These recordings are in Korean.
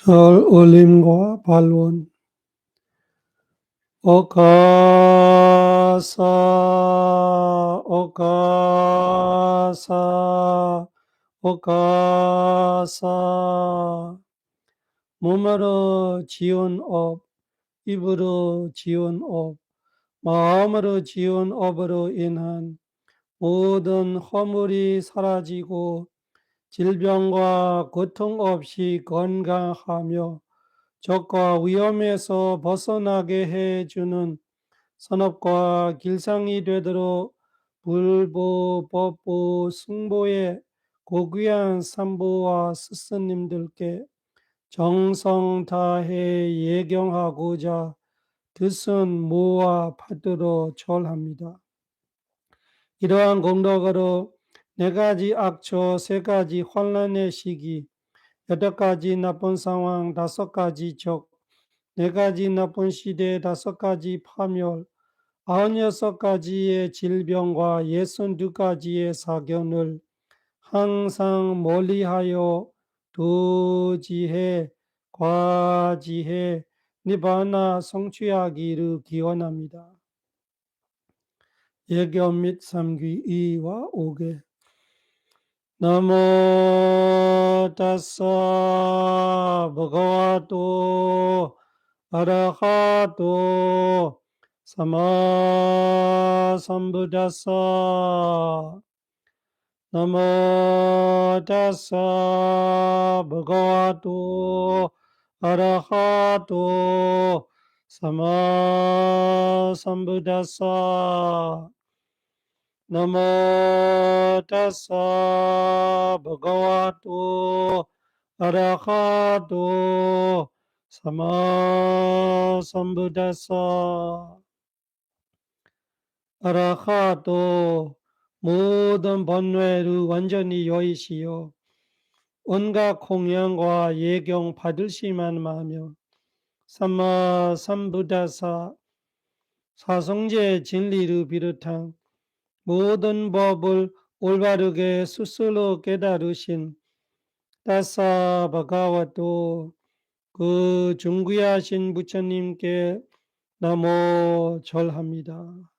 절 올림과 반론. 오가사 몸으로 지은 업, 입으로 지은 업, 마음으로 지은 업으로 인한 모든 허물이 사라지고 질병과 고통 없이 건강하며 적과 위험에서 벗어나게 해주는 선업과 길상이 되도록 불보, 법보, 승보의 고귀한 산보와 스승님들께 정성 다해 예경하고자 뜻은 모아 받들어 절합니다. 이러한 공덕으로 4가지 악처, 3가지 환란의 시기, 8가지 나쁜 상황, 5가지 적, 4가지 나쁜 시대, 5가지 파멸, 96가지의 질병과 62가지의 사견을 항상 멀리하여 도지해, 과지해, 니바나 성취하기를 기원합니다. 예견 및 3귀 2와 5개. 나모 타사 버가와토 아라하토 사마 삼부다사. 나모 타사 버가와토 아라하토 사마 삼부다사. 나모 타사 버가와토 아라하토 사마 삼부다사. 아라하토 모든 번뇌를 완전히 여의시어 온갖 공양과 예경 받으시만 하며 사마 삼부다사 사성제 진리를 비롯한 모든 법을 올바르게 스스로 깨달으신 타사 바가와토 그 존귀하신 부처님께 나모 절합니다.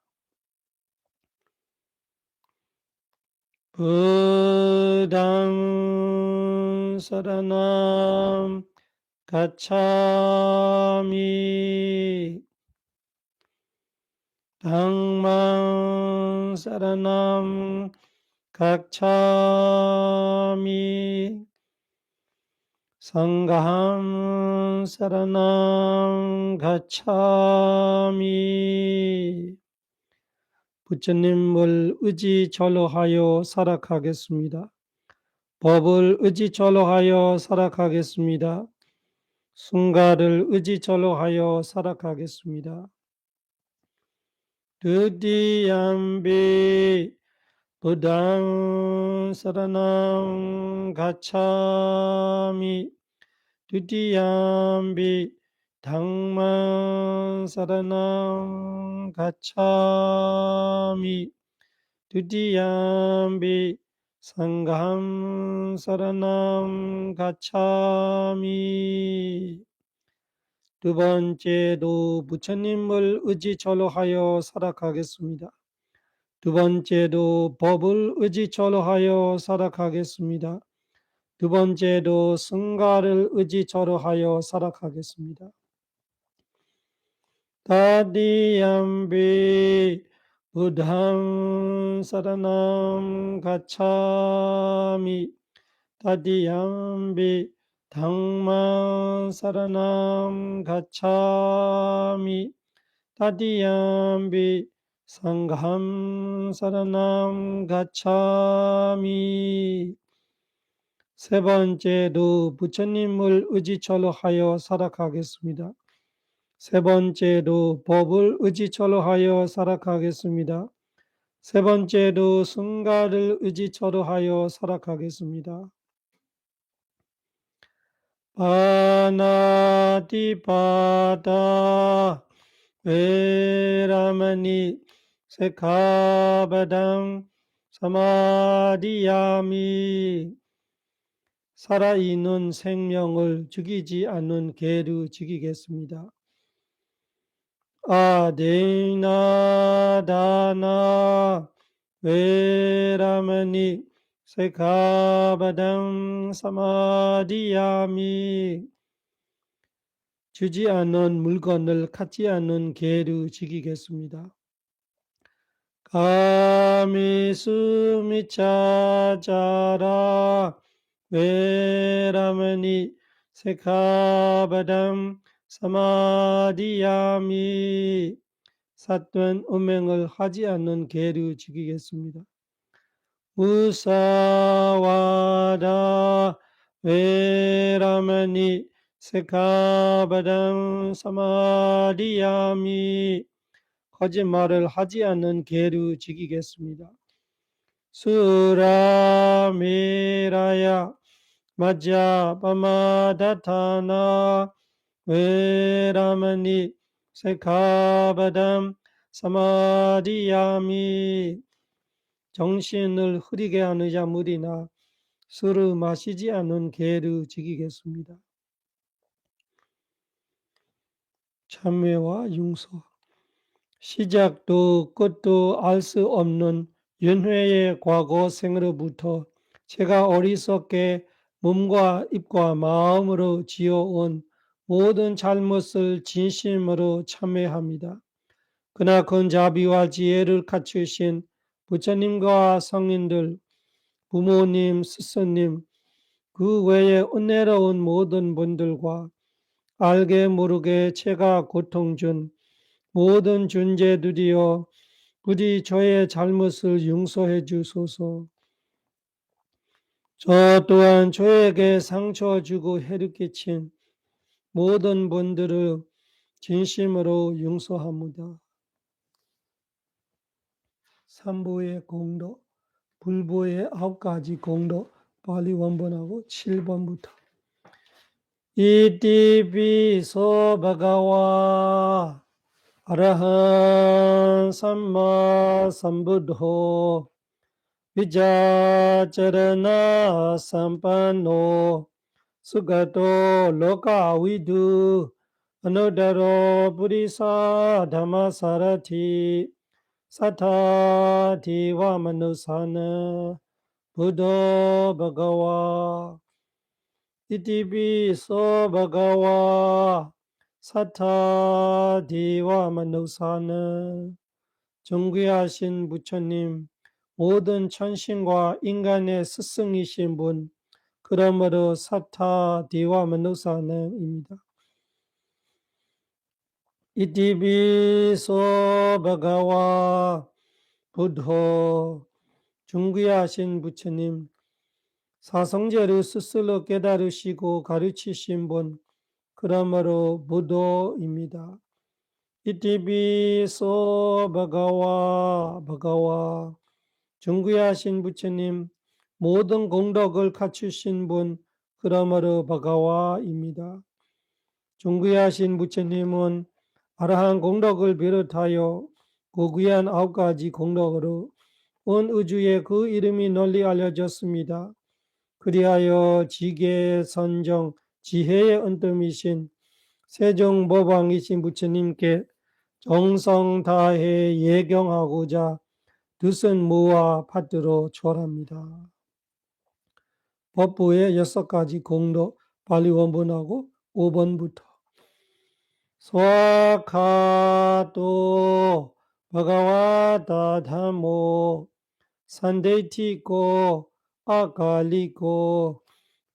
부담 사라남 가차미 당망 사라남 가차미 상가함 사라남 가차미. 부처님을 의지절로 하여 살아가겠습니다. 법을 의지절로 하여 살아가겠습니다. 순가를 의지절로 하여 살아가겠습니다. 드디얌비 부당 사라남 가차미 드디얌비 당만 사라남 가차미 드디얌비 상감 사라남 가차미. 두 번째도 부처님을 의지절로 하여 살아가겠습니다. 두 번째도 법을 의지절로 하여 살아가겠습니다. 두 번째도 승가를 의지절로 하여 살아가겠습니다. 다디얌비 부담 사라남 가차미 다디얌비 당만 사라남 가차미 다디얌비 상감 사라남 가차미. 세 번째도 부처님을 의지절로 하여 살아가겠습니다. 세 번째도 법을 의지절로 하여 살아가겠습니다. 세 번째도 승가를 의지절로 하여 살아가겠습니다. 파나티파타 웨라마니 세카바당 사마디야미. 살아있는 생명을 죽이지 않는 개를 죽이겠습니다. 아데나 다나 베라마니 세카바담 사마디야미. 주지 않는 물건을 갖지 않는 개를 죽이겠습니다. 가미수미차자라 베라마니 세카바담 사마디야미. 삿된 음행을 하지 않는 개를 죽이겠습니다. 무사와다 베라마니 세카바담 사마디야미. 거짓말을 하지 않는 개를 죽이겠습니다. 수라미라야 마자 파마다타나 베라마니 세카바담 사마디야미. 정신을 흐리게 하는 자물이나 술을 마시지 않는 개를 죽이겠습니다. 참회와 융소. 시작도 끝도 알 수 없는 윤회의 과거 생으로부터 제가 어리석게 몸과 입과 마음으로 지어온 모든 잘못을 진심으로 참회합니다. 그러나 근자비와 지혜를 갖추신 부처님과 성인들, 부모님, 스승님, 그 외에 은혜로운 모든 분들과 알게 모르게 제가 고통 준 모든 존재들이여 부디 저의 잘못을 용서해 주소서. 저 또한 저에게 상처 주고 해를 끼친 모든 분들을 진심으로 용서합니다. 삼보의 공도, 불보의 9가지 공도 발리 원본하고 7번부터. 이티피소 바가와 아라한 삼마 삼부도 비자차라나 삼판노 수가토 로카위두 아노다로 부리사 담마사라티 사타디와 마누사나 부도 바가와. 이티피소 바가와 사타디와 마누사나. 존귀하신 부처님, 모든 천신과 인간의 스승이신 분, 그러므로 사타디와 마누사나입니다. 이티피소 바가와 부도. 존귀하신 부처님, 사성제를 스스로 깨달으시고 가르치신 분, 그러므로 부도입니다. 이티피소 바가와. 존귀하신 부처님, 모든 공덕을 갖추신 분, 그러므로 바가와입니다. 존귀하신 부처님은 아라한 공덕을 비롯하여 고귀한 9가지 공덕으로 온 우주에 그 이름이 널리 알려졌습니다. 그리하여 지계 선정 지혜의 은뜸이신 세종법왕이신 부처님께 정성 다해 예경하고자 뜻은 모아 받들어 절합니다. 법부의 6가지 공도 발리 원본하고 5번부터. 소아카토 바가와타 담모 산데이티코 아칼리코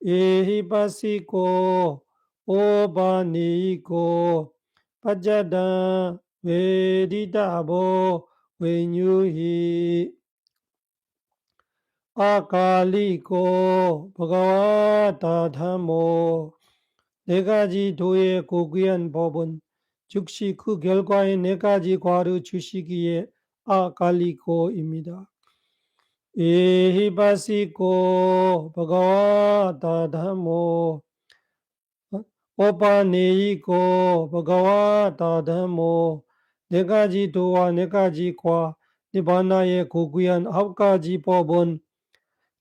에히바시코 오바니코 파자다 웨디다보 웨뉴히. 아칼리코 바가와타 담모. 4가지 도의 고귀한 법은 즉시 그 결과의 4가지 과를 주시기에 아칼리코입니다. 에히바시코 바가와타 담모 오파네이코 바가와타 담모. 4가지 도와 4가지 과 니바나의 고귀한 9가지 법은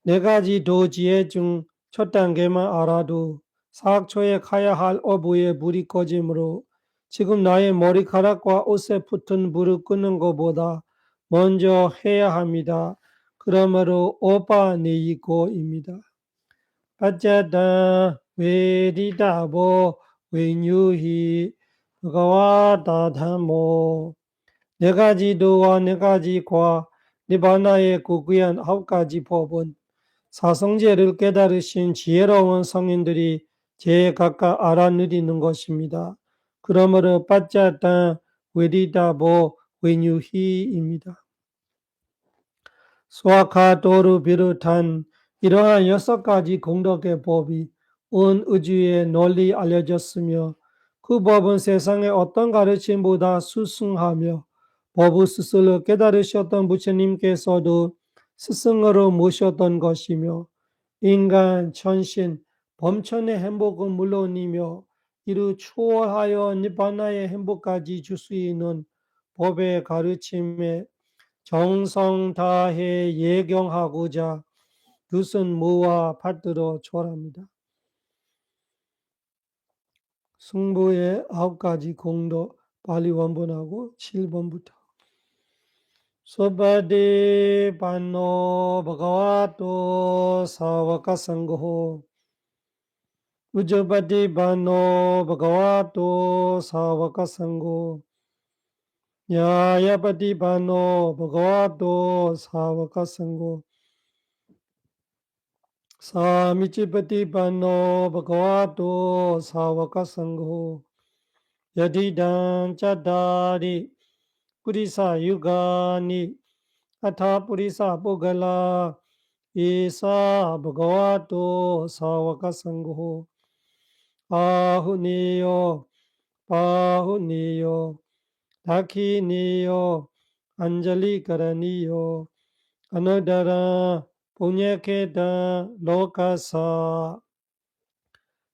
4가지 도 지혜 중 첫 단계만 알아도 사학초에 가야 할 어부의 불이 꺼지므로 지금 나의 머리카락과 옷에 붙은 불을 끄는 것보다 먼저 해야 합니다. 그러므로 오빠네이고입니다. 빠짜다 웨디다보 웨뉴히 그가와다다모 네 가지 도와 네 가지 과 니바나의 고귀한 9가지 법은 사성제를 깨달으신 지혜로운 성인들이 제각각 알아 누리는 것입니다. 그러므로 빠짜다 웨디다보 웨뉴히입니다. 수아카도를 비롯한 이러한 6가지 공덕의 법이 온 우주에 널리 알려졌으며 그 법은 세상의 어떤 가르침보다 수승하며 법을 스스로 깨달으셨던 부처님께서도 스승으로 모셨던 것이며 인간, 천신, 범천의 행복은 물론이며 이루 초월하여 니바나의 행복까지 줄 수 있는 법의 가르침에 정성 다해 예경하고자 뜻은 무와 받들어 절합니다. 승부의 9가지 공덕 발리 원본하고 7번부터 소바디 반노 바가와토 사와카 상고 우저바디 반노 바가와토 사와카 상고 야야바디 반노 바가와토 사와카 상고 사미치ปฏิ 반노 바가와토 사와카 상고 여디단 짜다리 뿌리사 유가니 아타 뿌리사 보갈라 이사 바가와토 사와카 상고 아후니요 파후니요 다키니요 안젤리카라니요 아나다라 punyaketa lokasa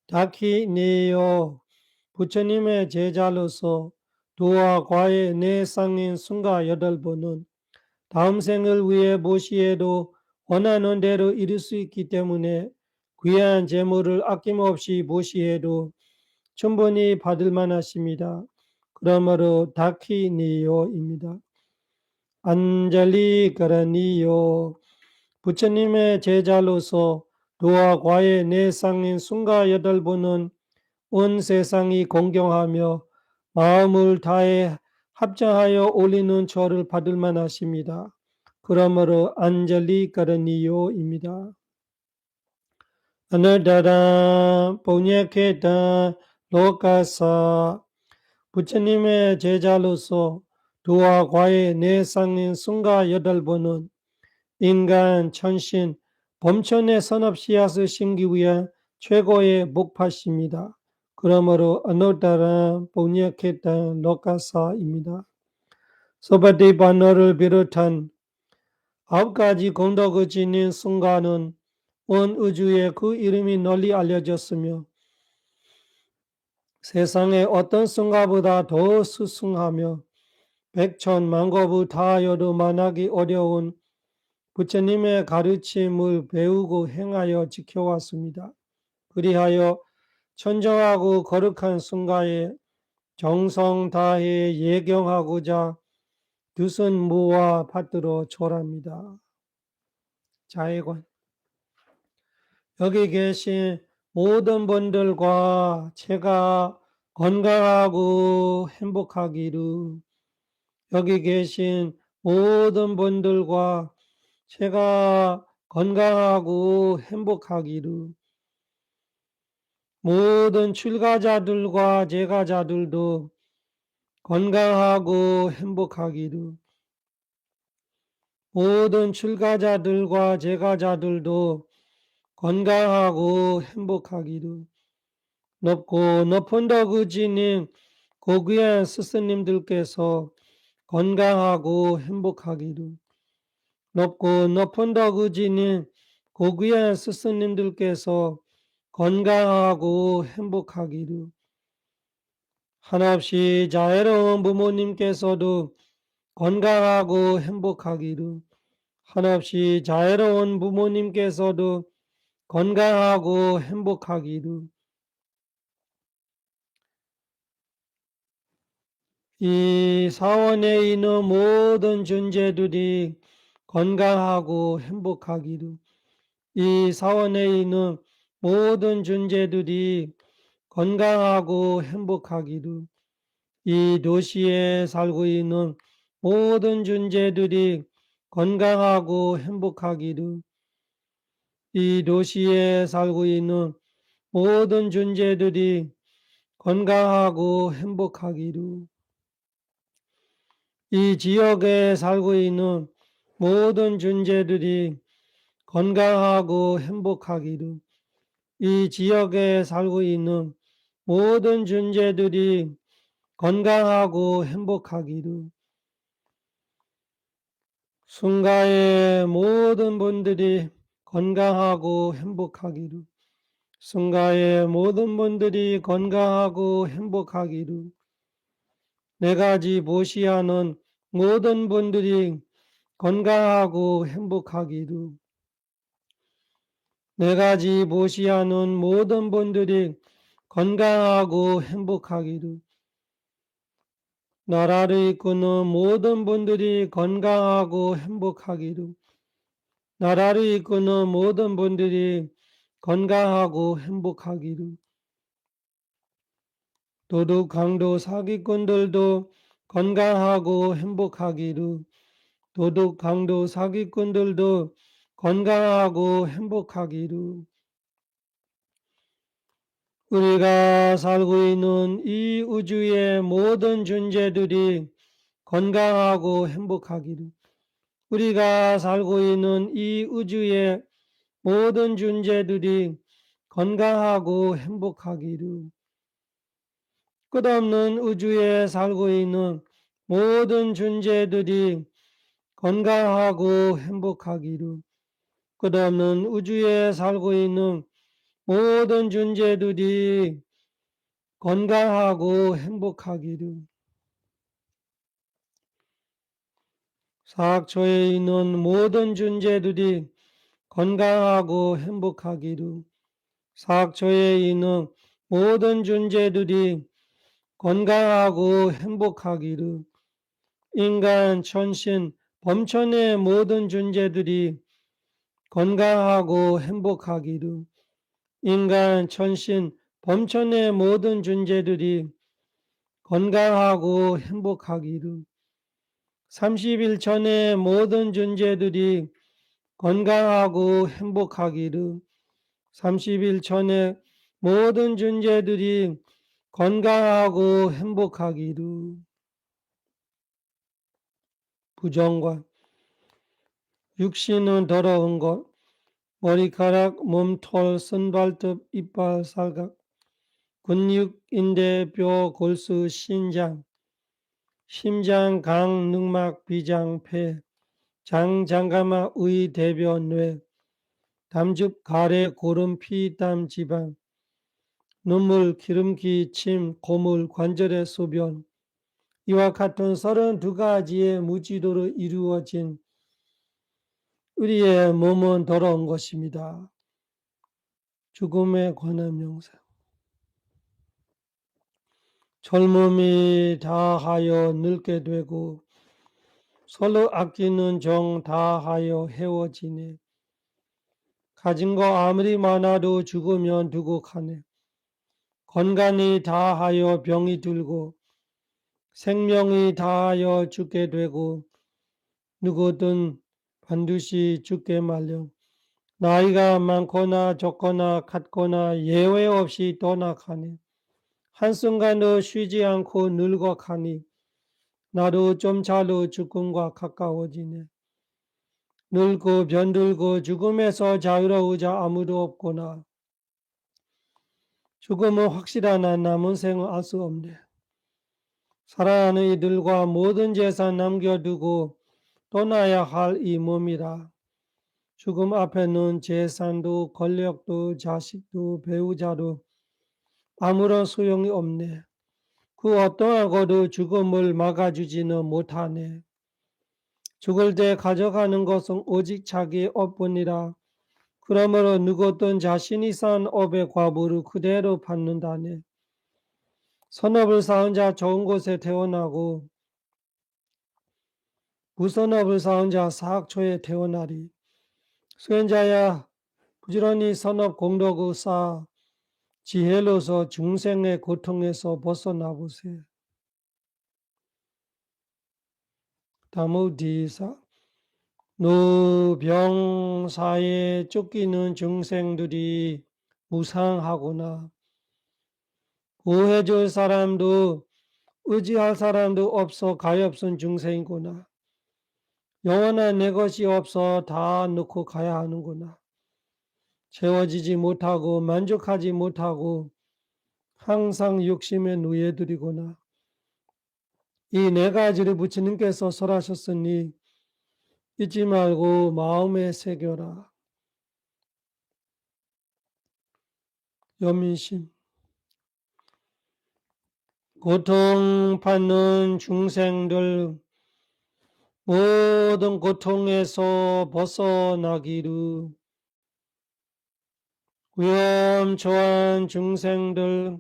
다키니요 부처님의 제자로서 도와 과의 내 상인 순가 8번은 다음 생을 위해 모시에도 원하는 대로 이룰 수 있기 때문에 귀한 재물을 아낌없이 모시해도 충분히 받을 만하십니다. 그러므로 다키니요입니다. 안젤리카라니요 부처님의 제자로서 도와 과의 내 상인 순가 8번은 온 세상이 공경하며 마음을 다해 합장하여 올리는 절을 받을 만하십니다. 그러므로 안젤리카라니요입니다. 아나다라 뽕야케다 로카사 부처님의 제자로서 도와 과의 내 상인 순가 8번은 인간, 천신, 범천의 선업 씨앗을 심기 위한 최고의 목파십니다. 그러므로 아노다라 뽕야케다 로카사입니다. 소바디바노를 비롯한 9가지 공덕을 지닌 순간은 온 우주에 그 이름이 널리 알려졌으며 세상의 어떤 순간보다 더 수승하며 백천만고부 다하여도 만하기 어려운 부처님의 가르침을 배우고 행하여 지켜왔습니다. 그리하여 천정하고 거룩한 순간에 정성 다해 예경하고자 뜻은 무와 받들어 절합니다. 자해관 여기 계신 모든 분들과 제가 건강하고 행복하기를 여기 계신 모든 분들과 제가 건강하고 행복하기를 모든 출가자들과 제가자들도 건강하고 행복하기를 모든 출가자들과 제가자들도 건강하고 행복하기를 높고 높은 덕을 지닌 고귀한 스승님들께서 건강하고 행복하기를 높고 높은 덕을 지닌 고귀한 스승님들께서 건강하고 행복하기를 한없이 자애로운 부모님께서도 건강하고 행복하기를 한없이 자애로운 부모님께서도 건강하고 행복하기를. 이 사원에 있는 모든 존재들이 건강하고 행복하기를. 이 사원에 있는 모든 존재들이 건강하고 행복하기를. 이 도시에 살고 있는 모든 존재들이 건강하고 행복하기를. 이 도시에 살고 있는 모든 존재들이 건강하고 행복하기를. 이 지역에 살고 있는 모든 존재들이 건강하고 행복하기를. 이 지역에 살고 있는 모든 존재들이 건강하고 행복하기를. 순가의 모든 분들이 건강하고 행복하기를. 순가의 모든 분들이 건강하고 행복하기를. 네 가지 보시하는 모든 분들이 건강하고 행복하기를. 네 가지 보시하는 모든 분들이 건강하고 행복하기를. 나라를 이끄는 모든 분들이 건강하고 행복하기를. 나라를 이끄는 모든 분들이 건강하고 행복하기를. 도둑, 강도, 사기꾼들도 건강하고 행복하기를. 도둑, 강도, 사기꾼들도 건강하고 행복하기를. 우리가 살고 있는 이 우주의 모든 존재들이 건강하고 행복하기를. 우리가 살고 있는 이 우주의 모든 존재들이 건강하고 행복하기를. 끝없는 우주에 살고 있는 모든 존재들이 건강하고 행복하기를. 끝없는 우주에 살고 있는 모든 존재들이 건강하고 행복하기를. 사학초에 있는 모든 존재들이 건강하고 행복하기를. 사학초에 있는 모든 존재들이 건강하고 행복하기를. 인간, 천신, 범천의 모든 존재들이 건강하고 행복하기를. 인간, 천신, 범천의 모든 존재들이 건강하고 행복하기를. 30일 전의 모든 존재들이 건강하고 행복하기를. 30일 전에 모든 존재들이 건강하고 행복하기를. 부정관. 육신은 더러운 것. 머리카락, 몸털, 손발톱, 이빨, 살각, 근육, 인대, 뼈, 골수, 신장, 심장, 강, 늑막, 비장, 폐, 장, 장가마, 의, 대변, 뇌, 담즙, 가래, 고름, 피, 땀, 지방, 눈물, 기름기, 침, 고물, 관절의 소변. 이와 같은 32가지의 무지도로 이루어진 우리의 몸은 더러운 것입니다. 죽음에 관한 명상. 젊음이 다하여 늙게 되고 서로 아끼는 정 다하여 헤어지네. 가진 거 아무리 많아도 죽으면 두고 가네. 건강이 다하여 병이 들고 생명이 다하여 죽게 되고 누구든 반드시 죽게 마련. 나이가 많거나 적거나 같거나 예외 없이 떠나가네. 한순간도 쉬지 않고 늙어가니 나도 좀차로 죽음과 가까워지네. 늙고 변들고 죽음에서 자유로우자 아무도 없구나. 죽음은 확실하나 남은 생은 알 수 없네. 사랑하는 이들과 모든 재산 남겨두고 떠나야 할 이 몸이라. 죽음 앞에는 재산도 권력도 자식도 배우자도 아무런 소용이 없네. 그 어떠하고도 죽음을 막아주지는 못하네. 죽을 때 가져가는 것은 오직 자기의 업뿐이라 그러므로 누구든 자신이 쌓은 업의 과보를 그대로 받는다네. 선업을 쌓은 자 좋은 곳에 태어나고 무선업을 쌓은 자 사학초에 태어나리. 수행자야 부지런히 선업 공덕을 쌓아 지혜로서 중생의 고통에서 벗어나 보세요. 다무디사 노병사에 쫓기는 중생들이 무상하구나. 보호해줄 사람도 의지할 사람도 없어 가엾은 중생이구나. 영원한 내 것이 없어 다 놓고 가야 하는구나. 채워지지 못하고 만족하지 못하고 항상 욕심의 노예들이구나. 이 네 가지를 부처님께서 설하셨으니 잊지 말고 마음에 새겨라. 여민심. 고통받는 중생들 모든 고통에서 벗어나기를, 위험처한 중생들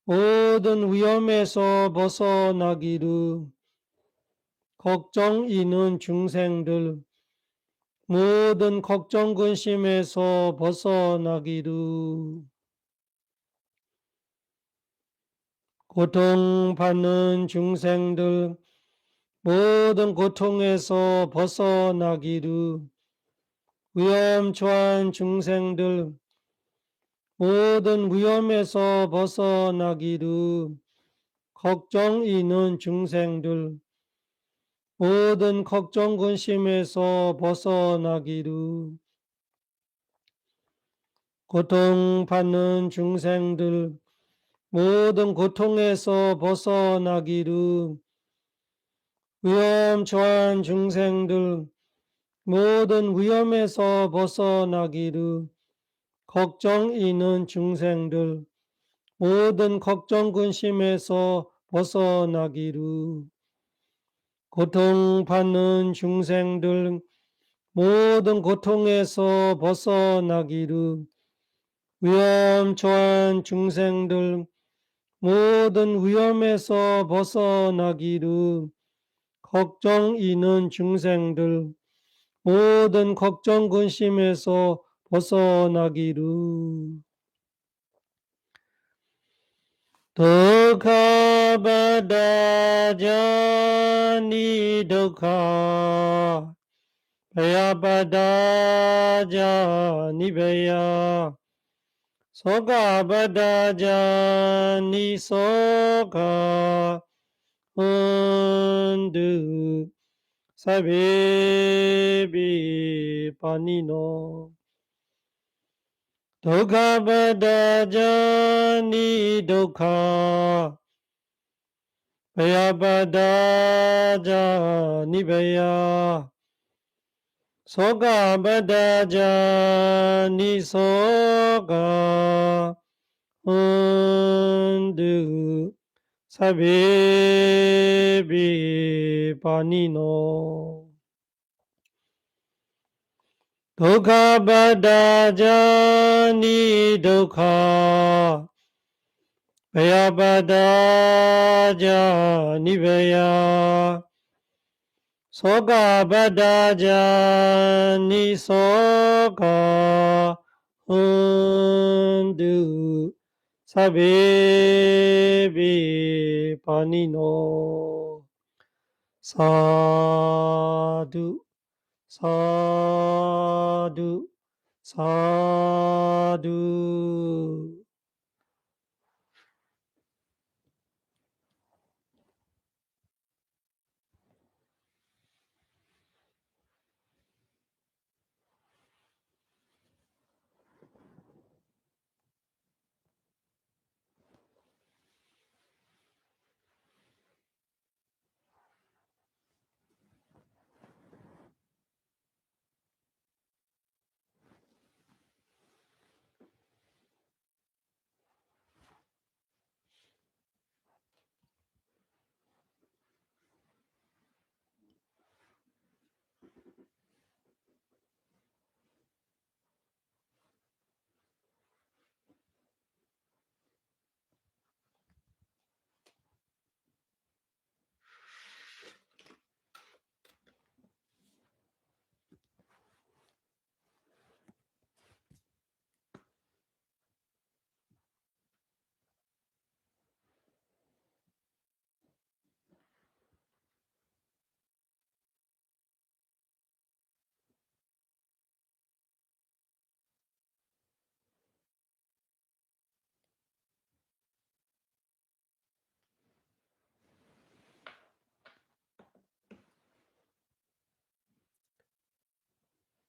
모든 위험에서 벗어나기를, 걱정 있는 중생들 모든 걱정 근심에서 벗어나기를, 고통받는 중생들 모든 고통에서 벗어나기를, 위험처한 중생들 모든 위험에서 벗어나기를, 걱정 있는 중생들 모든 걱정 근심에서 벗어나기를, 고통받는 중생들 모든 고통에서 벗어나기를, 위험처한 중생들 모든 위험에서 벗어나기를, 걱정 있는 중생들 모든 걱정 근심에서 벗어나기를, 고통받는 중생들 모든 고통에서 벗어나기를, 위험처한 중생들 모든 위험에서 벗어나기를, 걱정 있는 중생들 모든 걱정 근심에서 벗어나기를. 두카바다자니 두카 베야바다자니 베야 소가바다자니 소가 흔드 사베비 파니노 두카바다자니 두카 베야바다자니 베야 소가바다자니 소가 흔드 사베비 파니노 두카바다자니 두카 베야바다자니 베야 소가바다자니 소가 흔드 사베비 파니노 사두 사두 사두.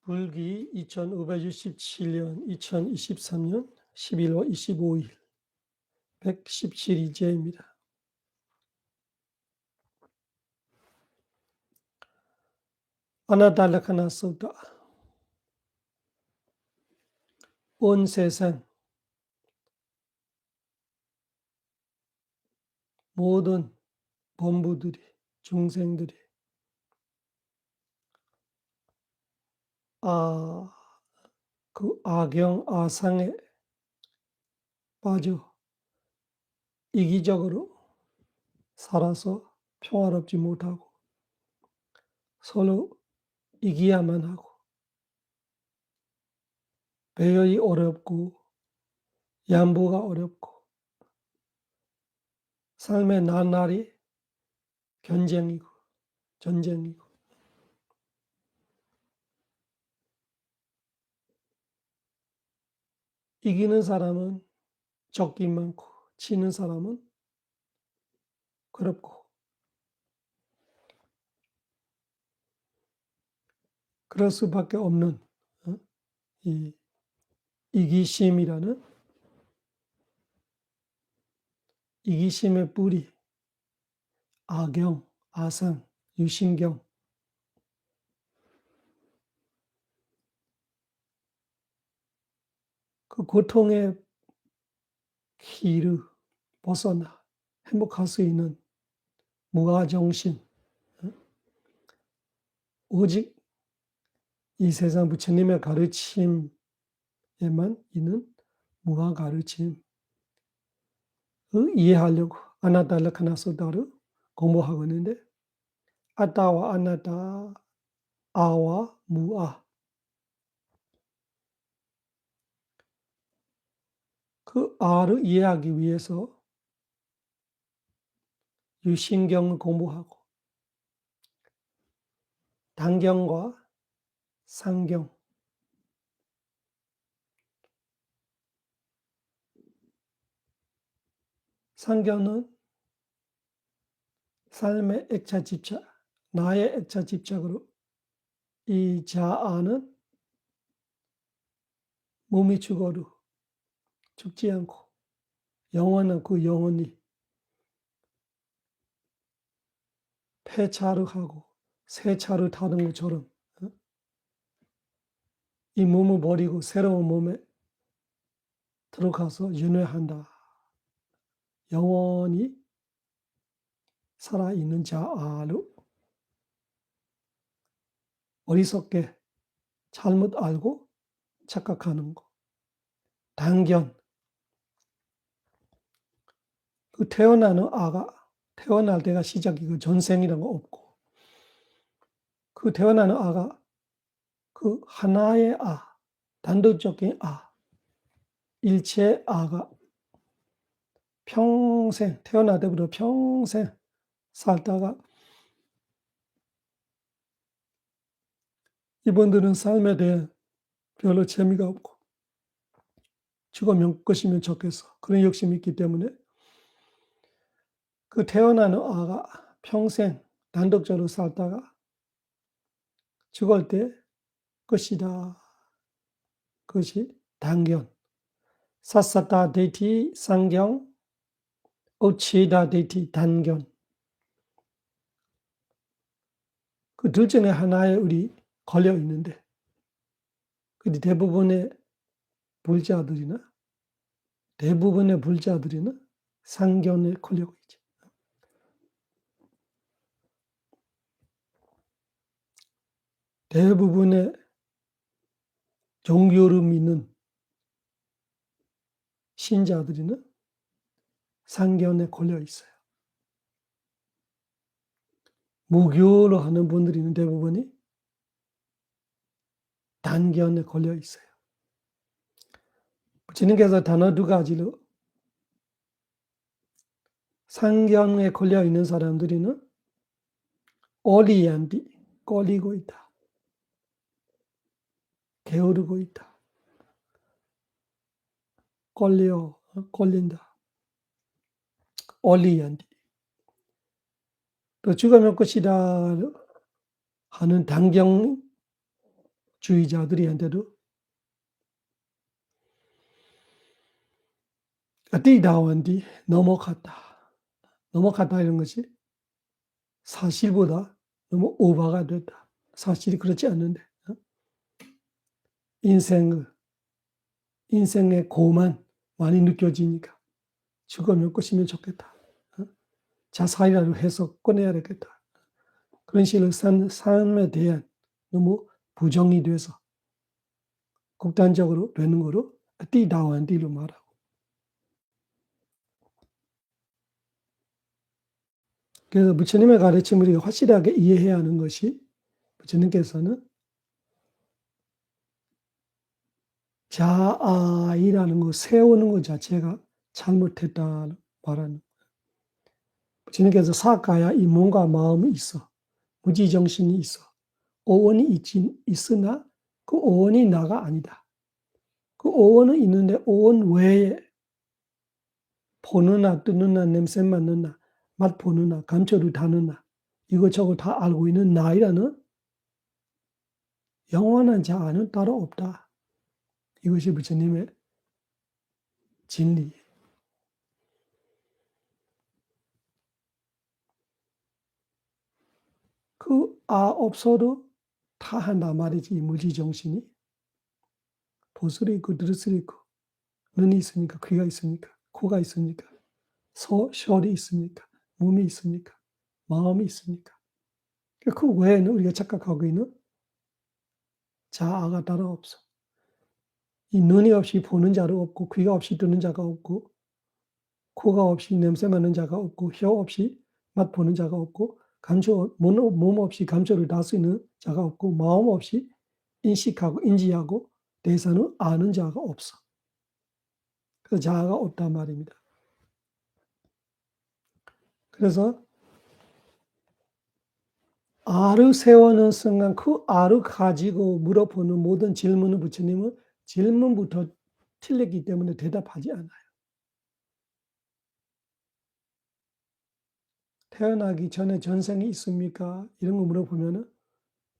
불기 2567년 2023년 11월 25일 117일째입니다. 아나다 라카나 소타. 온 세상 모든 범부들이, 중생들이 그 악영, 아상에 빠져 이기적으로 살아서 평화롭지 못하고 서로 이기야만 하고 배열이 어렵고 양보가 어렵고 삶의 나날이 전쟁이고 이기는 사람은 적기 많고 지는 사람은 괴롭고 그럴 수밖에 없는 이 이기심이라는 이기심의 뿌리, 악영, 아상, 유신경 그 고통의 길을 벗어나 행복할 수 있는 무아정신, 오직 이 세상 부처님의 가르침에만 있는 무아 가르침을 이해하려고 아나타 라카나 소타를 공부하고 있는데 아따와 아나타, 아와 무아 그 아를 이해하기 위해서 유신경을 공부하고 단경과 상경 상경은 삶의 액차 집착, 나의 액차 집착으로 이 자아는 몸이 죽어도 죽지 않고 영혼은 그 영혼이 폐차를 하고 새 차를 타는 것처럼 이 몸을 버리고 새로운 몸에 들어가서 윤회한다. 영원히 살아있는 자아를 어리석게 잘못 알고 착각하는 거. 단견. 그 태어나는 아가 태어날 때가 시작이고 전생이라는 거 없고 그 태어나는 아가 그 하나의 단도적인 일체의 아가 평생 태어날 때부터 평생 살다가 이분들은 삶에 대해 별로 재미가 없고 죽으면 것이면 좋겠어. 그런 욕심이 있기 때문에 그 태어나는 아가 평생 단독적으로 살다가 죽을 때 것이다. 그것이 단견. 사사타 데이티 상경, 오치다 데이티 단견. 그 둘 중에 하나에 우리 걸려 있는데 근데 대부분의 불자들이나 상견에 걸려 있죠. 대부분의 종교를 믿는 신자들은 상견에 걸려 있어요. 무교로 하는 분들은 대부분이 단견에 걸려 있어요. 부처님께서 단어 두 가지로 상견에 걸려 있는 사람들은 올리안디, 꼴리고 있다. 게으르고 있다. 꼴린다. 올리안디. 또 죽으면 끝이다 하는 단경 주의자들한테도 어디다원디 넘어갔다. 넘어갔다 이런 것이 사실보다 너무 오버가 됐다. 사실이 그렇지 않는데 인생의 고만 많이 느껴지니까 죽으면 끝이면 좋겠다. 자살이라도 해서 꺼내야 되겠다. 그런 식으로 삶에 대한 너무 부정이 돼서 극단적으로 되는 거로 띠다완띠로 말하고. 그래서 부처님의 가르침을 우리가 확실하게 이해해야 하는 것이 부처님께서는 자아이라는 거 세우는 것 자체가 잘못했다 말하는. 부처님께서 사가야 이 몸과 마음이 있어. 무지정신이 있어. 오원이 있으나 그 오원이 나가 아니다. 그 오원은 있는데 오원 외에 보느나 뜨느나 냄새 맡느나 맛 보느나 감초를 다느나 이것저것 다 알고 있는 나이라는 영원한 자아는 따로 없다. 이것이 부처님의 진리. 그 없어도 다 한다 말이지. 이 무지정신이. 보슬이 있고 드르슬이 있고 눈이 있으니까 귀가 있으니까 코가 있으니까 혈이 있으니까 몸이 있으니까 마음이 있으니까 그 외에는 우리가 착각하고 있는 자아가 따로 없어. 이 눈이 없이 보는 자가 없고 귀가 없이 듣는 자가 없고 코가 없이 냄새 맡는 자가 없고 혀 없이 맛 보는 자가 없고 몸 없이 감정을 달 수 있는 자가 없고 마음 없이 인식하고 인지하고 대해서는 아는 자가 없어. 그 자아가 없단 말입니다. 그래서 아를 세우는 순간 그 아를 가지고 물어보는 모든 질문을 부처님은 질문부터 틀렸기 때문에 대답하지 않아요. 태어나기 전에 전생이 있습니까? 이런 거 물어보면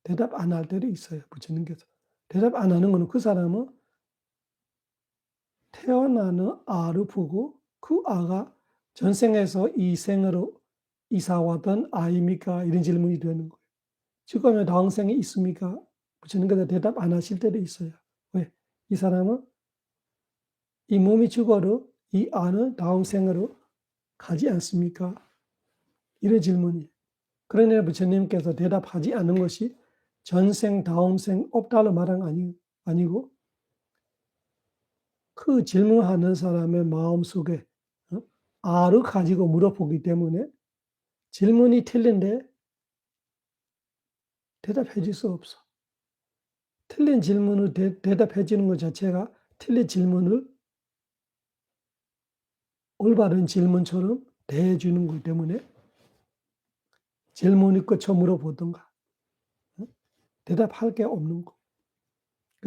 대답 안 할 때도 있어요. 부처님께서. 대답 안 하는 거는 그 사람은 태어나는 아를 보고 그 아가 전생에서 이 생으로 이사 왔던 아입니까? 이런 질문이 되는 거예요. 죽으면 다음 생에 있습니까? 부처님께서 대답 안 하실 때도 있어요. 왜? 이 사람은 이 몸이 죽어도 이 아는 다음 생으로 가지 않습니까? 이런 질문이. 그러나 부처님께서 대답하지 않은 것이 전생, 다음 생 없다는 말은 아니고 그 질문하는 사람의 마음속에 아를 가지고 물어보기 때문에 질문이 틀린데 대답해 줄 수 없어. 틀린 질문을 대답해 주는 것 자체가 틀린 질문을 올바른 질문처럼 대해 주는 것 때문에 질문이 끝쳐 물어보던가 대답할 게 없는 거.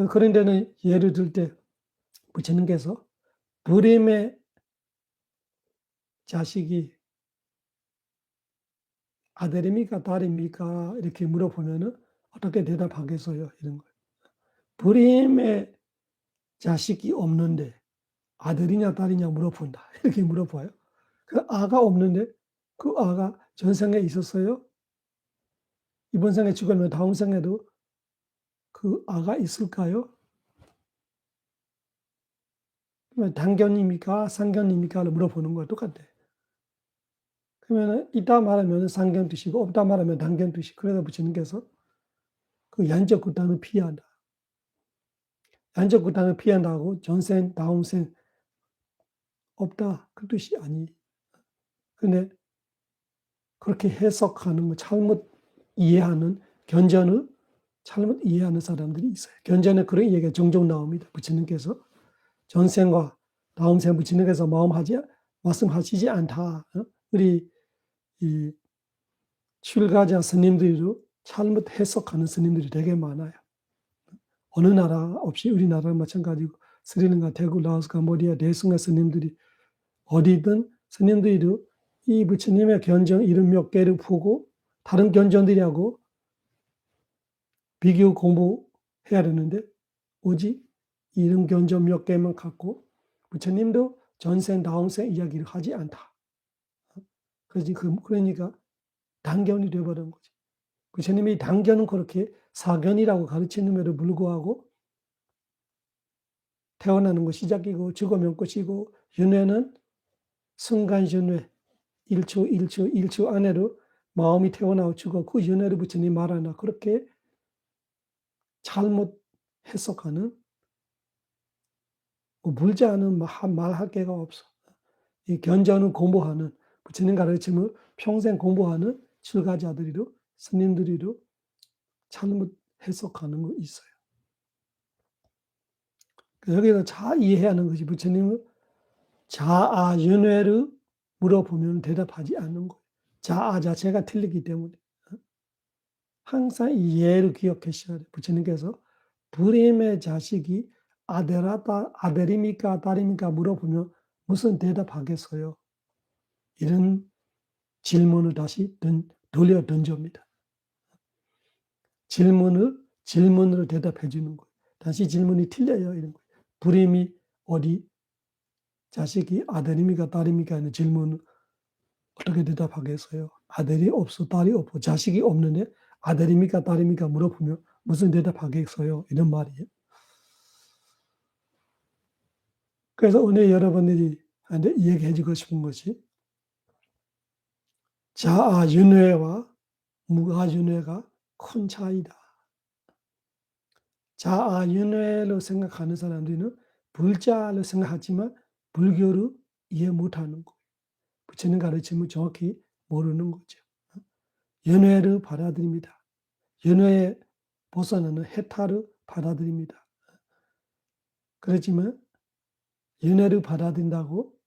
그런 데는 예를 들 때 부처님께서 불임의 자식이 아들입니까 딸입니까 이렇게 물어보면은 어떻게 대답하겠어요 이런 거예요. 불임의 자식이 없는데 아들이냐 딸이냐 물어본다 이렇게 물어봐요. 그 아가 없는데 그 아가 전생에 있었어요? 이번 생에 죽으면 다음 생에도 그 아가 있을까요? 단견입니까? 상견입니까?를 물어보는 거와 똑같아. 그러면 있다 말하면 상견 뜻이고 없다 말하면 단견 뜻이. 그래서 부처님께서 그 양적 구단을 피한다. 양적 구단을 피한다고 전생, 다음 생 없다 그 뜻이 아니. 근데 그렇게 해석하는 거 잘못 이해하는 견전을 잘못 이해하는 사람들이 있어요. 견전에 그런 얘기가 종종 나옵니다. 부처님께서 전생과 다음 생 부처님께서 말씀하시지 않다. 우리 이 출가자 스님들도 잘못 해석하는 스님들이 되게 많아요. 어느 나라 없이 우리나라랑 마찬가지고 스리랑카, 태국, 라오스, 캄보디아 대승의 스님들이 어디든 스님들도 이 부처님의 견전 이름 몇 개를 보고 다른 견전들하고 비교 공부해 해야 되는데 오직 이런 견점 몇 개만 갖고 부처님도 전생 다음생 이야기를 하지 않다. 그러니까 단견이 되어버린 거지. 부처님이 단견은 그렇게 사견이라고 가르치는데도 불구하고 태어나는 거 시작이고 죽으면 끝이고 윤회는 순간윤회 1초 안에로 마음이 태어나고 죽어 그 윤회를 부처님 말하나 그렇게 잘못 해석하는 물자는 말할 게가 없어. 이 견자는 공부하는 부처님 가르침을 평생 공부하는 출가자들이로 스님들이로 잘못 해석하는 거 있어요. 여기서 잘 이해해야 하는 것이 부처님은 자아윤회를 물어보면 대답하지 않는 거예요. 자아 자체가 틀리기 때문에. 항상 이 예를 기억하셔야 돼요. 부처님께서 불임의 자식이 아들입니까 딸입니까 물어보면 무슨 대답하겠어요? 이런 질문을 다시 돌려 던집니다. 질문으로 대답해 주는 거예요. 다시 질문이 틀려요. 이런 거예요. 불임이 어디 자식이 아들입니까 딸입니까 하는 질문을 어떻게 대답하겠어요? 아들이 없어 딸이 없고 자식이 없는데 아들입니까 딸입니까 물어보면 무슨 대답하겠어요? 이런 말이에요. 그래서 오늘 여러분들이 얘기해 주고 싶은 것이 자아윤회와 무아윤회가 큰 차이다. 자아윤회로 생각하는 사람들은 불자로 생각하지만 불교를 이해 못하는 거예요. 부처님 가르침을 정확히 모르는 거죠. 윤회를 받아들입니다. 윤회에 벗어나는 해탈을 받아들입니다. 그렇지만 윤회를 받아들인다고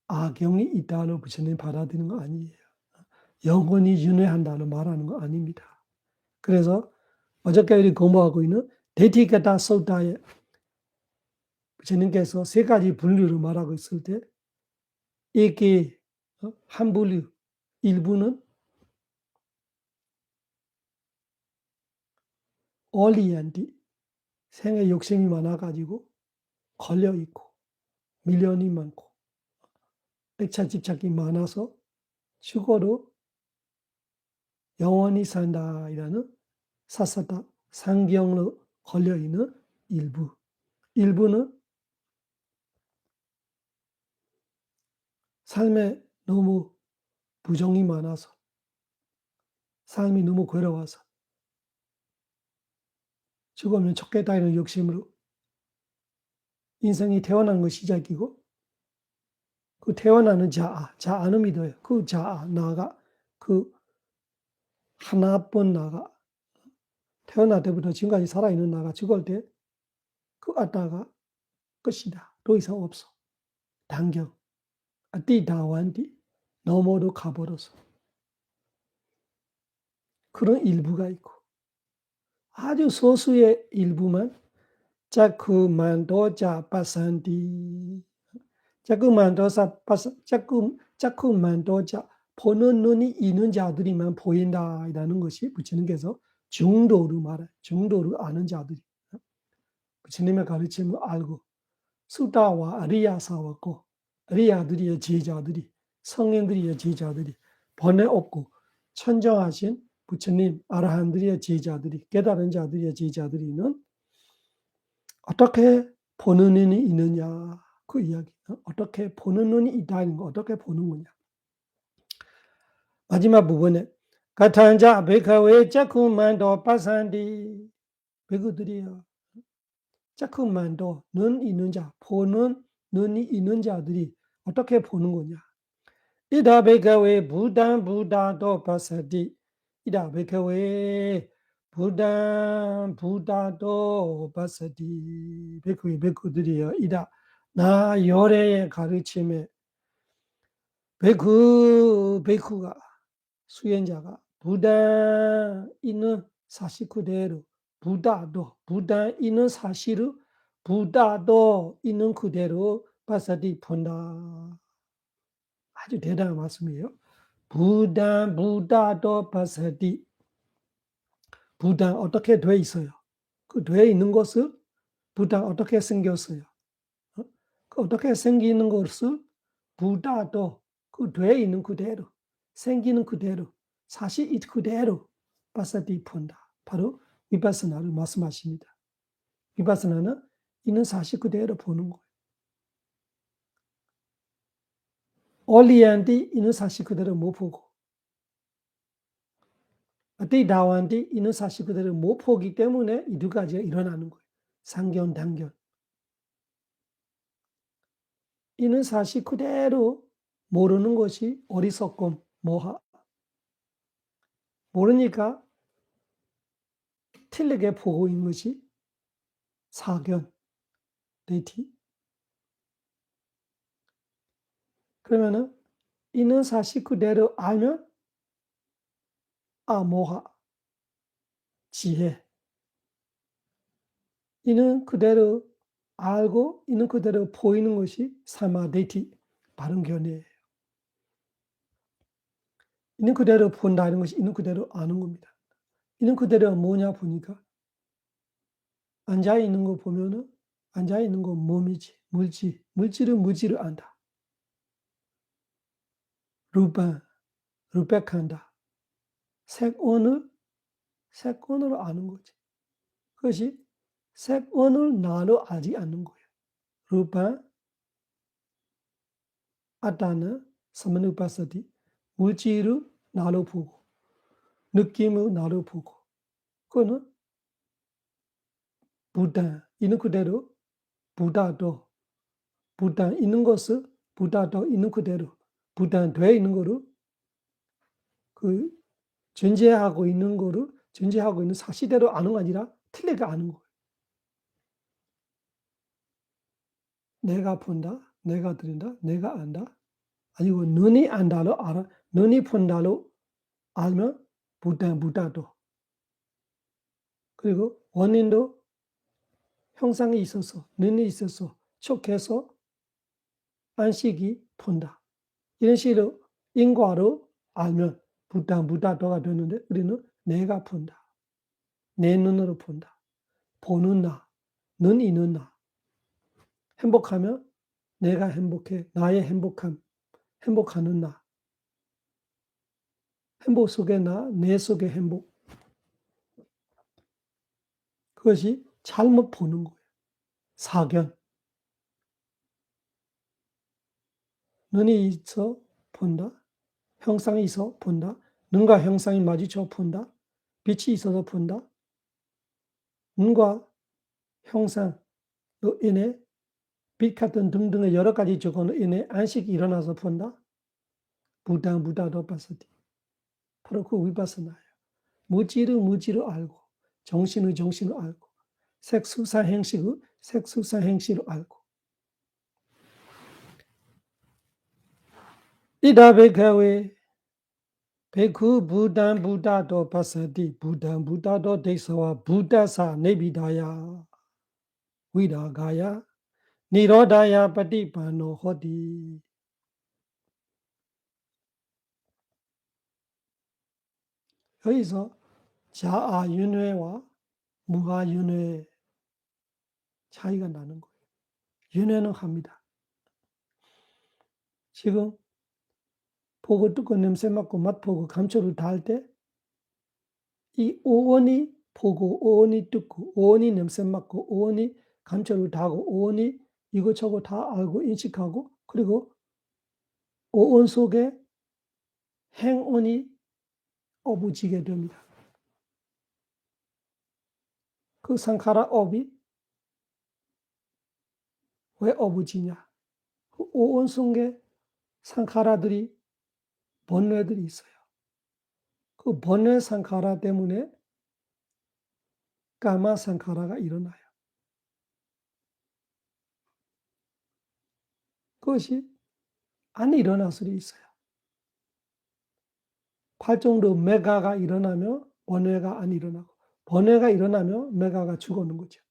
악영이 있다로 부처님 받아들이는 거 아니에요. 영원히 윤회한다로 말하는 거 아닙니다. 그래서 어저께 우리 공부하고 있는 데티가타 소타에 부처님께서 세 가지 분류를 말하고 있을 때 이게 한 분류, 일부는 얼리안디 생에 욕심이 많아가지고 걸려있고 미련이 많고 백차 집착이 많아서 죽어도 영원히 산다이라는 사사다 상경으로 걸려있는 일부. 일부는 삶에 너무 부정이 많아서 삶이 너무 괴로워서 죽으면 좋겠다 이런 욕심으로 인생이 태어난 것 시작이고 그 태어나는 자아는 믿어요. 그 자아, 나가 그 하나뿐 나가 태어날 때부터 지금까지 살아있는 나가 죽을 때 그 아따가 끝이다. 더 이상 없어. 단경. 띠다완디. 너머로 가버려서. 그런 일부가 있고 아주 소수의 일부만 자꾸만도자 빠산디. 자꾸만도자 보는 눈이 있는 자들이만 보인다라는 것이 부처님께서 중도를 말해. 중도를 아는 자들이. 부처님의 가르침을 알고 수다와 아리야사와고 아리야들이의 제자들이 성인들이의 제자들이 번뇌 없고 천정하신 부처님 아라한들이의 제자들이 깨달은 자들이의 제자들이는 어떻게 보는 눈이 있느냐 그 이야기. 어떻게 보는 눈이 있다는 거 어떻게 보는 거냐. 마지막 부분에 가탄자 베카웨 자쿠만도 빠산디 베그들이야. 자꾸만도 눈 있는 자, 보는 눈이 있는 자들이 어떻게 보는 거냐. 이다 베카웨 부다도 파사디. 이다 베카웨 부다도 파사디. 베쿠들이요. 이다 나 열애의 가르침에 베쿠가 수행자가 부다 있는 사실 그대로 부다 있는 사실을 부다도 있는 그대로 바사디 본다. 아주 대단한 말씀이에요. 부다도 바사디. 부다 어떻게 돼 있어요? 그 뇌에 있는 것을 부다 어떻게 생겼어요? 그 어떻게 생기는 것을 부다도 그 뇌에 있는 그대로 생기는 그대로 사실 이 그대로 바사디 본다. 바로 위파스나를 말씀하십니다. 위파스나는 있는 사실 그대로 보는 거예요. 올리안디 있는 사실 그대로 못 보고 다완디 있는 사실 그대로 못 보기 때문에 이 두 가지가 일어나는 거예요. 상견, 단견. 있는 사실 그대로 모르는 것이 어리석음, 모하. 모르니까 틀리게 보고 있는 것이 사견, 데이티. 그러면은 있는 사실 그대로 알면 모하, 지혜. 있는 그대로 알고 있는 그대로 보이는 것이 사마데이티, 바른 견해예요. 있는 그대로 본다는 것이 있는 그대로 아는 겁니다. 있는 그대로가 뭐냐 보니까 앉아있는 거 보면은 앉아있는 건 몸이지, 물질은 무지를 안다. 루백한다. 색온을 색온으로 아는 거지. 그것이 색온을 나로 알지 않는 거예요. 루파 아따는 사마누파사티 물질을 나로 보고 느낌을 나로 보고 그거는 부다 있는 그대로 부다도 부다 있는 것을 부다도 있는 그대로 부다 돼 있는 거를 그 존재하고 있는 거를 존재하고 있는 사실대로 아는 거 아니라 틀리게 아는 거예요. 내가 본다, 내가 들은다, 내가 안다. 아니고 눈이 안다로 알아, 눈이 본다로 알면 부다도. 그리고 원인도 형상이 있어서 눈이 있어서 촉해서 안식이 본다. 이런 식으로 인과로 알면 부다도가 되는데 우리는 내가 본다. 내 눈으로 본다. 보는 나, 눈 있는 나. 행복하면 내가 행복해. 나의 행복하는 나. 행복 속의 나, 내 속의 행복. 그것이 잘못 보는 거예요. 사견. 눈이 있어 본다. 형상이 있어 본다. 눈과 형상이 마주쳐 본다. 빛이 있어서 본다. 눈과 형상로 인해 빛 같은 등등의 여러 가지 조건으로 인해 안식이 일어나서 본다. 부다도 바사티. 바로 그 위파사나예요. 무지를 알고 정신을 알고 색수사 행식을 알고 이다베가웨 베쿠 부다도 바사티 부다도 데사와 부다사 네비다야 위다가야 니로다야 빠티파노 호디 여기서 자아윤회와 무아윤회 차이가 나는 거예요. 윤회는 합니다. 지금 보고 뜯고 냄새 맡고 맛보고 감초를 다 할 때 이 오온이 보고 오온이 뜯고 오온이 냄새 맡고 오온이 감초를 다고 오온이 이것저것 다 알고 인식하고 그리고 오온 속에 행온이 어부지게 됩니다. 그 상카라 업이 왜 어부지냐? 그 오온 속에 상카라들이 번뇌들이 있어요. 그 번뇌 상카라 때문에 까마 상카라가 일어나요. 그것이 안 일어날 수도 있어요. 팔정도 메가가 일어나면 번뇌가 안 일어나고 번뇌가 일어나면 메가가 죽어는 거죠.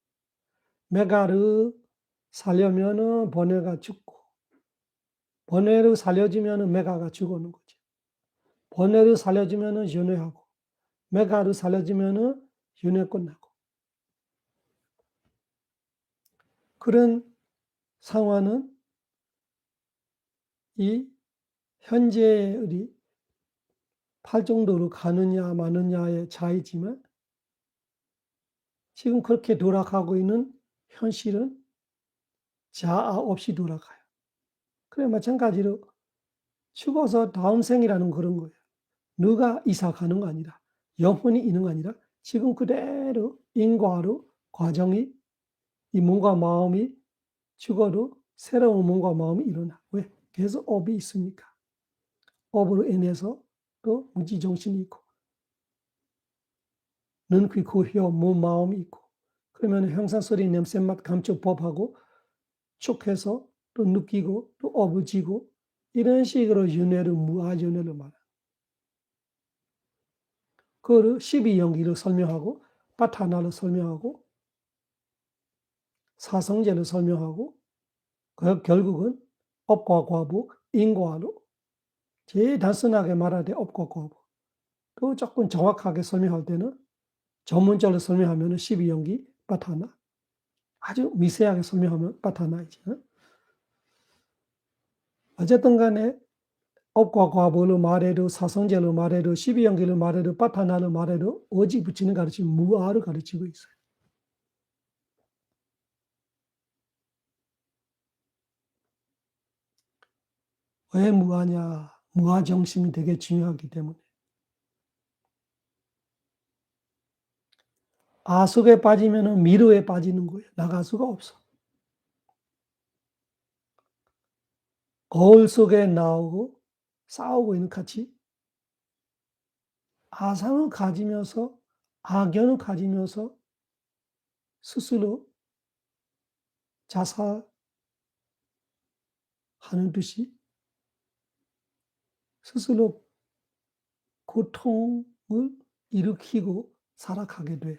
메가를 살려면은 번뇌가 죽고 번뇌를 살려주면은 메가가 죽어는 거죠. 번뇌를 살려주면은 윤회하고 메가를 살려주면은 윤회 끝나고 그런 상황은 이 현재 우리 팔정도로 가느냐 마느냐의 차이지만 지금 그렇게 돌아가고 있는 현실은 자아 없이 돌아가요. 그래 마찬가지로 죽어서 다음 생이라는 그런 거예요. 누가 이사 가는 거 아니라 영혼이 있는 거 아니라 지금 그대로 인과로 과정이 이 몸과 마음이 죽어도 새로운 몸과 마음이 일어나. 왜? 계속 업이 있으니까. 업으로 인해서 또 무지정신이 있고 눈, 귀, 코, 혀, 몸, 마음이 있고 그러면 형상, 소리, 냄새, 맛, 감촉법하고 쭉 해서 또 느끼고 또 업어지고 이런 식으로 윤회를 무아윤회를 말해요. 그거를 12연기를 설명하고 파타나를 설명하고 사성제를 설명하고 결국은 업과 과부, 인과로 제일 단순하게 말할 때 업과 과부 또 조금 정확하게 설명할 때는 전문적으로 설명하면 12연기 파타나 아주 미세하게 설명하면 파타나이지. 어쨌든 간에 업과 과부를 말해도 사성제를 말해도 12연기를 말해도 파타나를 말해도 오직 붙이는 가르침 무아를 가르치고 있어요. 왜 무아냐? 무아 정신이 되게 중요하기 때문에. 아속에 빠지면 미로에 빠지는 거예요. 나갈 수가 없어. 거울 속에 나오고 싸우고 있는 같이 아상을 가지면서 악연을 가지면서 스스로 자살하는 듯이 스스로 고통을 일으키고 살아가게 돼요.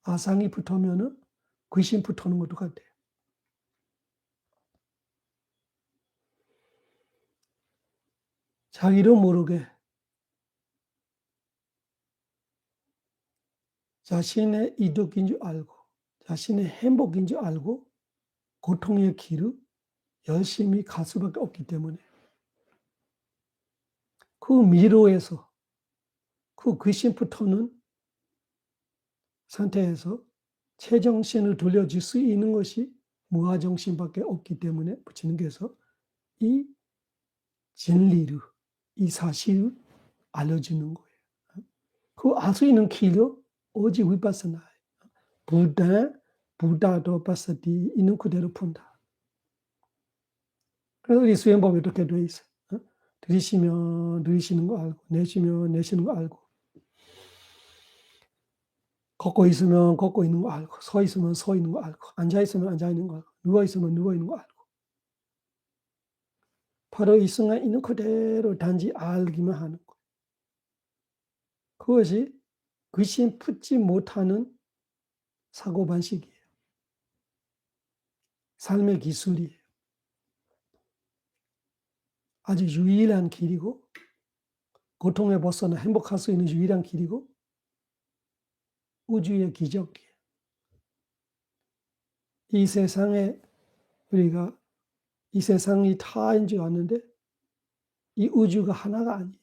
아상이 붙으면은 귀신 붙는 것도 같아요. 자기도 모르게 자신의 이득인 줄 알고 자신의 행복인 줄 알고 고통의 길을 열심히 갈 수밖에 없기 때문에 그 미로에서 그 귀신 붙는 상태에서 제정신을 돌려줄 수 있는 것이 무아정신밖에 없기 때문에 부처님께서 이 진리를, 이 사실을 알려주는 거예요. 그 알 수 있는 길은 오직 위파사나예요. 부다도 파사티 있는 그대로 푼다. 그래서 우리 수행법이 이렇게 되어 있어요. 들이쉬면 들이쉬는 거 알고, 내쉬면 내쉬는 거 알고, 걷고 있으면 걷고 있는 거 알고, 서 있으면 서 있는 거 알고, 앉아 있으면 앉아 있는 거 알고, 누워 있으면 누워 있는 거 알고. 바로 이 순간 있는 그대로 단지 알기만 하는 거. 그것이 귀신 붙지 못하는 사고방식이에요. 삶의 기술이에요. 아주 유일한 길이고 고통에 벗어나 행복할 수 있는 유일한 길이고 우주의 기적이에요. 이 세상에 우리가 이 세상이 타인 줄 아는데 이 우주가 하나가 아니에요.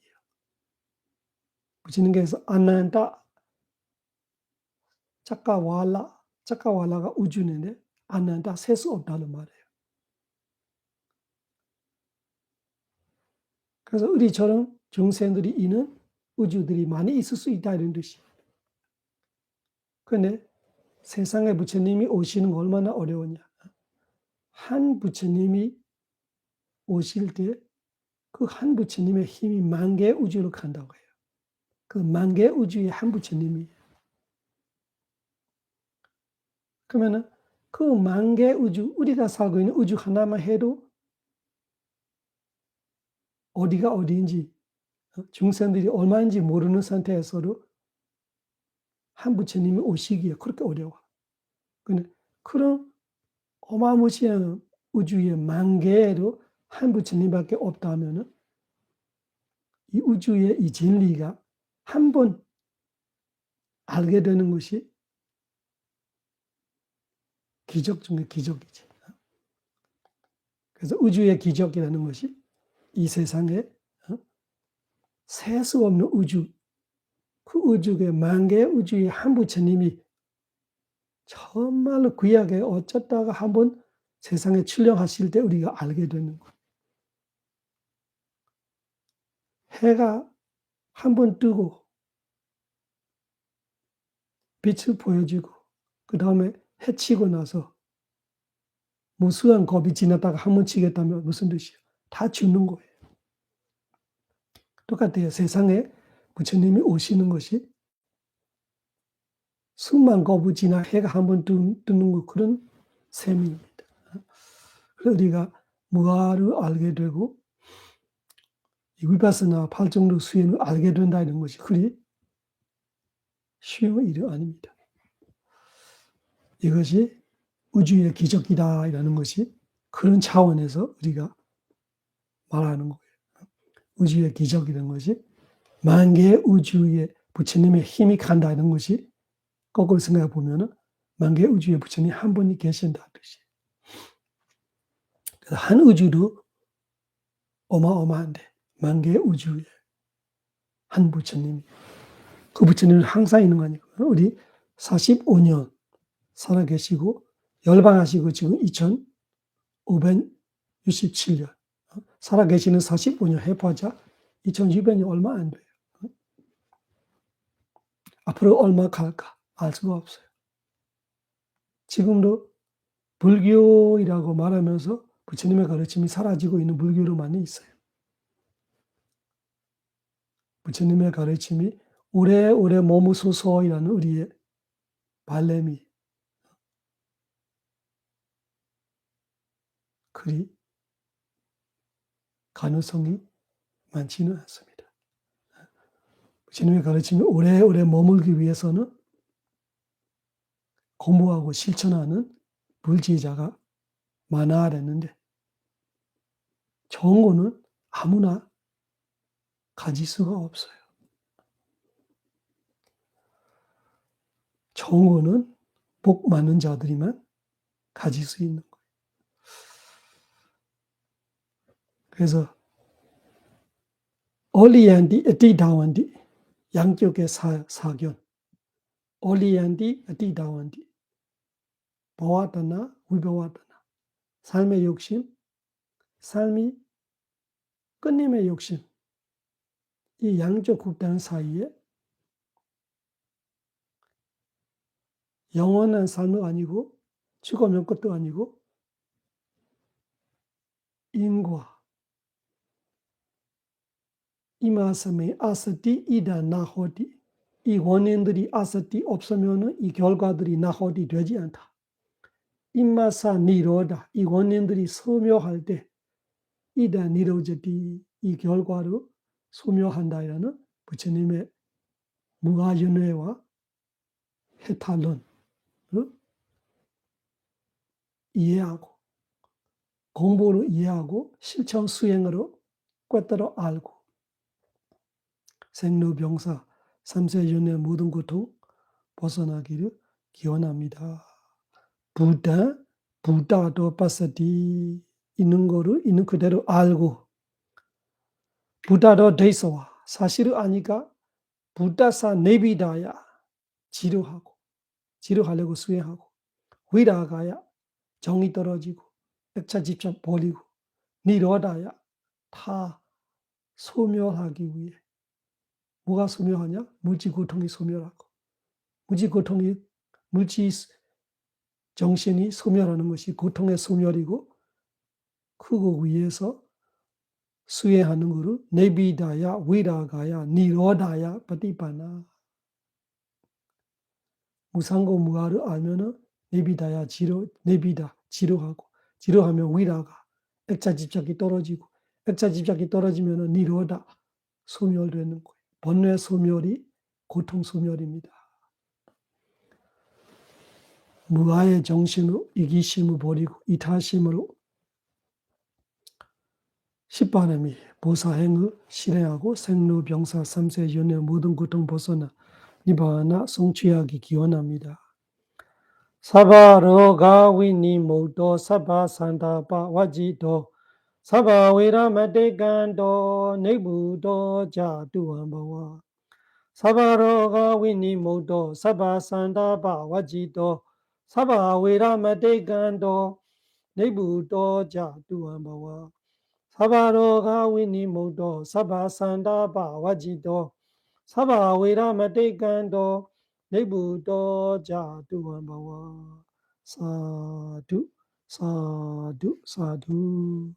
부처님께서 아난다 짜까왈라가 우주인데 아난다 셀 수 없다는 말이에요. 그래서 우리처럼 중생들이 있는 우주들이 많이 있을 수 있다 이런 뜻이에요. 그런데 세상에 부처님이 오시는 거 얼마나 어려우냐. 한 부처님이 오실 때 그 한 부처님의 힘이 만 개의 우주로 간다고 해요. 그 만 개의 우주의 한 부처님이. 그러면은 그 만 개의 우주, 우리가 살고 있는 우주 하나만 해도 어디가 어디인지 중생들이 얼마인지 모르는 상태에서도 한 부처님이 오시기에 그렇게 어려워. 근데 그런 어마무시한 우주의 만 개로 한 부처님밖에 없다면은 이 우주의 이 진리가 한 번 알게 되는 것이 기적 중에 기적이지. 그래서 우주의 기적이라는 것이 이 세상에 셀 수 없는 우주, 그 우주의 만 개의 우주의 한 부처님이 정말로 귀하게 어쩌다가 한번 세상에 출현하실 때 우리가 알게 되는 거예요. 해가 한번 뜨고 빛을 보여주고 그 다음에 해치고 나서 무수한 겁이 지났다가 한번 치겠다면 무슨 뜻이에요? 다 죽는 거예요. 똑같아요. 세상에 부처님이 오시는 것이 수만 겁이 지나 해가 한번 뜨는 거 그런 셈입니다. 그래서 우리가 무아를 알게 되고 이 위파스나 팔정도 수행을 알게 된다는 것이 그리 쉬운 일이 아닙니다. 이것이 우주의 기적이다라는 것이 그런 차원에서 우리가 말하는 거예요. 우주의 기적이라는 것이 만 개의 우주에 부처님의 힘이 간다는 것이 거꾸로 생각해 보면은 만 개의 우주에 부처님 한 분이 계신다는 뜻이에요. 그래서 한 우주도 어마어마한데 만 개의 우주에 한 부처님이 그 부처님은 항상 있는 거 아니고 우리 45년 살아계시고 열반하시고 지금 2567년 살아계시는 45년 해봐자 2600년 얼마 안 돼요. 앞으로 얼마 갈까 알 수가 없어요. 지금도 불교이라고 말하면서 부처님의 가르침이 사라지고 있는 불교로 많이 있어요. 부처님의 가르침이 오래오래 머무소서이라는 우리의 발렘이 그리 가능성이 많지는 않습니다. 부처님의 가르침이 오래오래 머물기 위해서는 공부하고 실천하는 불지자가 많아야 되는데 좋은 거는 아무나 가질 수가 없어요. 좋은 거는 복 많은 자들이만 가질 수 있는 거예요. 그래서 올리안디, 에티다원디 양쪽의 사견 올리안디, 에티다원디 보아다나 위보아다나 삶의 욕심, 삶이 끝님의 욕심 이 양쪽 극단 사이에 영원한 삶은 아니고 죽으면 끝도 아니고 인과 이마삼의 아사티 이다 나호디 이 원인들이 아사티 없으면 이 결과들이 나호디 되지 않다. 임마사 니로다 이 원인들이 소묘할 때 이다 니로제티 이 결과로 소묘한다라는 부처님의 무아윤회와 해탈론 이해하고 공부로 이해하고 실천 수행으로 꿰뚫어 알고 생로병사 삼세윤회 모든 고통 벗어나기를 기원합니다. 부다도 빠사디 있는 거를 있는 그대로 알고 부다도 데이서와 사실을 아니까 부다사 네비다야 지루하려고 수행하고 위라가야 정이 떨어지고 액차 집착 버리고 니로다야 다 소멸하기 위해 뭐가 소멸하냐? 물질 고통이 소멸하고 물질 고통이 물질 정신이 소멸하는 것이 고통의 소멸이고 그거 위해서 수행하는 거를 네비다야 위라가야 니로다야 파티파나 무상고 무아를 알면은 네비다야 네비다 지루하고 지루하면 위라가 액차 집착이 떨어지고 액차 집착이 떨어지면은 니로다 소멸되는 거예요. 번뇌 소멸이 고통 소멸입니다. 무아의 정신으로 이기심을 버리고 이타심으로 십바람이 보사행을 실행하고 생로병사 삼세윤회 모든 고통 벗어나 니바나 성취하기 기원합니다. Sabaroga Winimoto Saba Santa Pa Wajito Saba Viramadegando Nebudo Jatuambawa Sabaroga Winimoto Saba Santa Pa Wajito Saba Viramadegando Nebudo Jatuambawa Sabaroga Winimoto Saba Santa Pa Wajito Saba Viramadegando Nebudo Jatuambawa Sadhu, sadhu, sadhu.